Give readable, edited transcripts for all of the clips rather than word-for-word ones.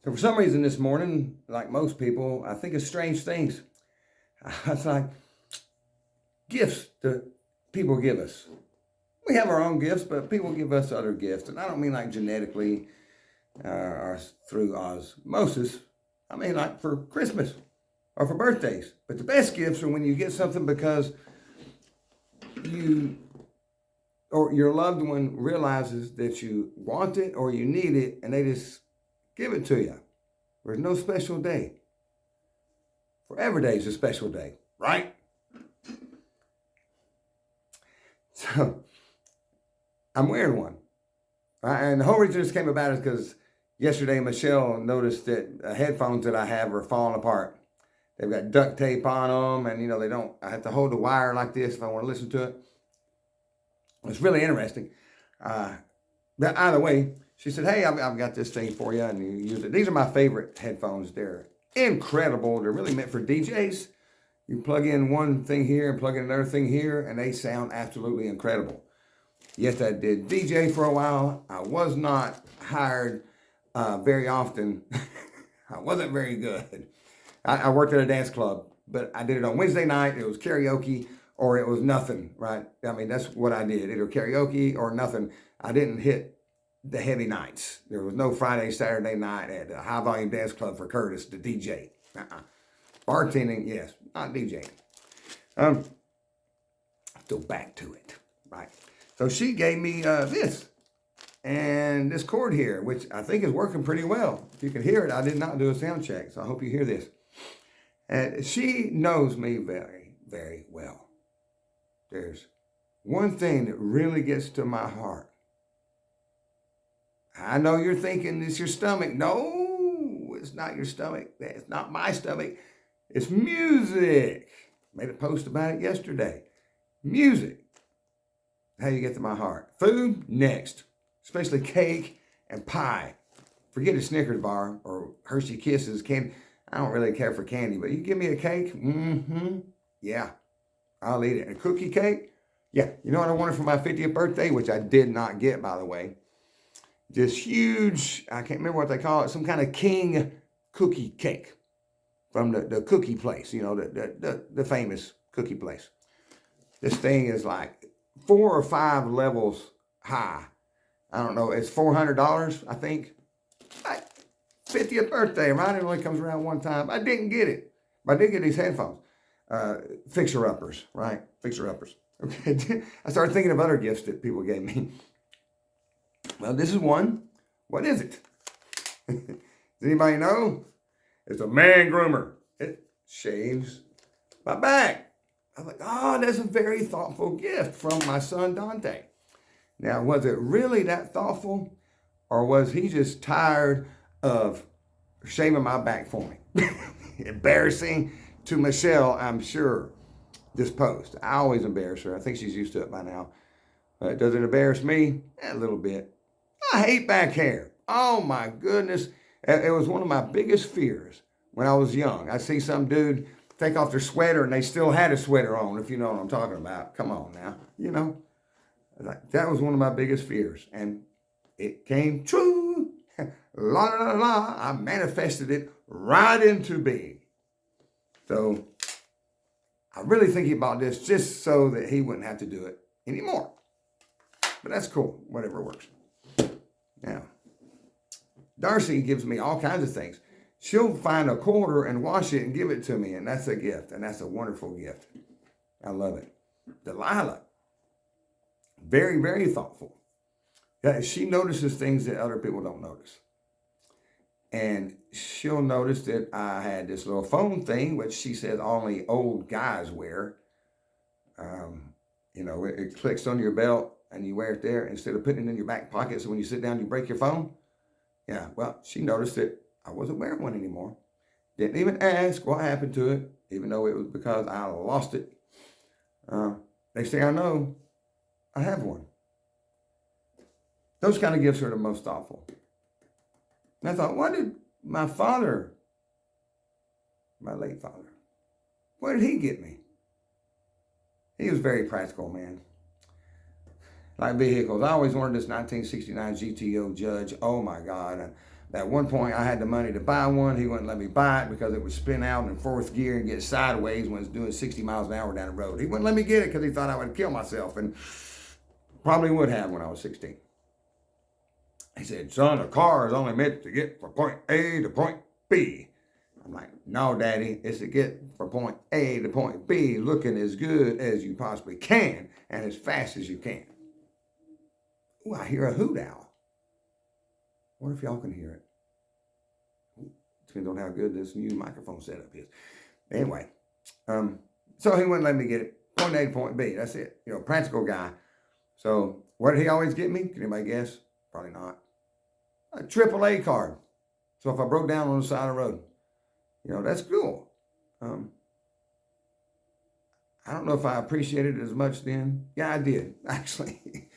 So for some reason this morning, like most people, I think of strange things. I was like, gifts that people give us. We have our own gifts, but people give us other gifts. And I don't mean like genetically or through osmosis. I mean like for Christmas or for birthdays. But the best gifts are when you get something because you or your loved one realizes that you want it or you need it and they just give it to you. There's no special day. For every day is a special day, right? So I'm wearing one. And the whole reason this came about is because yesterday Michelle noticed that the headphones that I have are falling apart. They've got duct tape on them, and they don't. I have to hold the wire like this if I want to listen to it. It's really interesting. But either way, she said, "Hey, I've got this thing for you, and you use it." These are my favorite headphones. They're incredible. They're really meant for DJs. You plug in one thing here and plug in another thing here, and they sound absolutely incredible. Yes, I did DJ for a while. I was not hired very often. I wasn't very good. I worked at a dance club, but I did it on Wednesday night. It was karaoke or it was nothing, right? I mean, that's what I did. Either karaoke or nothing. I didn't hit the heavy nights. There was no Friday, Saturday night at a high volume dance club for Curtis to DJ. Bartending, yes, not DJing. So back to it, right? So she gave me this and this cord here, which I think is working pretty well. If you can hear it, I did not do a sound check, so I hope you hear this. And she knows me very, very well. There's one thing that really gets to my heart. I know you're thinking it's your stomach. No, it's not your stomach. It's not my stomach. It's music. Made a post about it yesterday. Music. How you get to my heart. Food, next. Especially cake and pie. Forget a Snickers bar or Hershey Kisses. Candy. I don't really care for candy, but you give me a cake, yeah, I'll eat it. A cookie cake, yeah. You know what I wanted for my 50th birthday, which I did not get, by the way? This huge, I can't remember what they call it, some kind of king cookie cake from the cookie place, the famous cookie place. This thing is like 4 or 5 levels high. I don't know, it's $400, I think. 50th birthday, right? It only comes around one time. I didn't get it, but I did get these headphones. Fixer-uppers, right? Fixer-uppers. Okay. I started thinking of other gifts that people gave me. Well, this is one. What is it? Does anybody know? It's a man groomer. It shaves my back. I was like, oh, that's a very thoughtful gift from my son, Dante. Now, was it really that thoughtful? Or was he just tired of shaving my back for me? Embarrassing to Michelle, I'm sure, this post. I always embarrass her. I think she's used to it by now. Does it embarrass me? A little bit. I hate back hair. Oh my goodness. It was one of my biggest fears when I was young. I see some dude take off their sweater and they still had a sweater on, if you know what I'm talking about. Come on now, That was one of my biggest fears. And it came true. La la la la. I manifested it right into being. So I really think about this just so that he wouldn't have to do it anymore. But that's cool. Whatever works. Now, Darcy gives me all kinds of things. She'll find a quarter and wash it and give it to me, and that's a gift, and that's a wonderful gift. I love it. Delilah, very, very thoughtful. Yeah, she notices things that other people don't notice. And she'll notice that I had this little phone thing, which she says only old guys wear. It clicks on your belt and you wear it there instead of putting it in your back pocket so when you sit down you break your phone. Yeah, well, she noticed that I wasn't wearing one anymore. Didn't even ask what happened to it, even though it was because I lost it. Next thing I know, I have one. Those kind of gifts are the most thoughtful. And I thought, what did my father, my late father, what did he get me? He was very practical, man. Like vehicles. I always wanted this 1969 GTO Judge. Oh my God. And At one point, I had the money to buy one. He wouldn't let me buy it because it would spin out in fourth gear and get sideways when it's doing 60 miles an hour down the road. He wouldn't let me get it because he thought I would kill myself, and probably would have when I was 16. He said, son, a car is only meant to get from point A to point B. I'm like, no, Daddy, it's to get from point A to point B looking as good as you possibly can and as fast as you can. Ooh, I hear a hoot owl. I wonder if y'all can hear it. Depends on how good this new microphone setup is. Anyway, so he wouldn't let me get it. Point A to point B, that's it. You know, practical guy. So what did he always get me? Can anybody guess? Probably not. A AAA card. So if I broke down on the side of the road, you know, that's cool. I don't know if I appreciated it as much then. Yeah, I did, actually.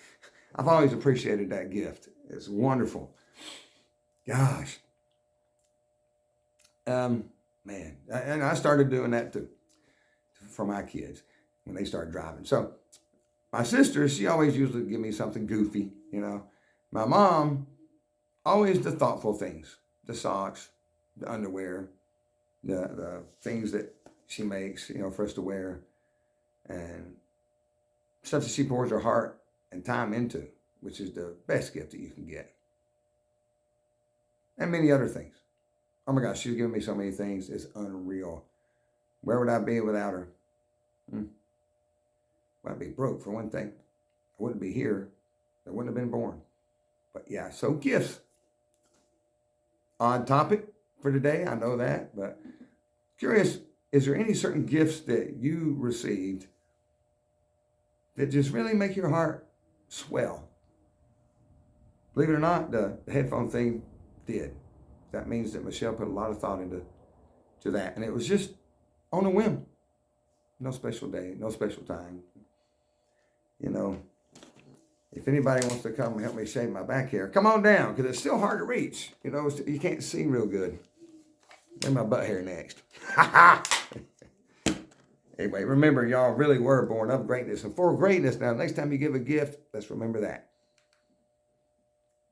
I've always appreciated that gift. It's wonderful. Gosh. Man, and I started doing that too for my kids when they start driving. So my sister, she always usually give me something goofy, you know. My mom, always the thoughtful things, the socks, the underwear, the things that she makes, you know, for us to wear, and stuff that she pours her heart and time into, which is the best gift that you can get. And many other things. Oh my gosh, she's given me so many things. It's unreal. Where would I be without her? Well, I'd be broke, for one thing. I wouldn't be here. I wouldn't have been born. But yeah, so gifts. Odd topic for today, I know that. But curious, is there any certain gifts that you received that just really make your heart swell? Believe it or not, the headphone thing did. That means that Michelle put a lot of thought into that. And it was just on a whim. No special day, no special time. You know, if anybody wants to come and help me shave my back hair, come on down, because it's still hard to reach. You know, you can't see real good. Maybe my butt hair next. Anyway, remember, y'all really were born of greatness. And for greatness, now, next time you give a gift, let's remember that.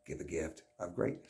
Give a gift of greatness.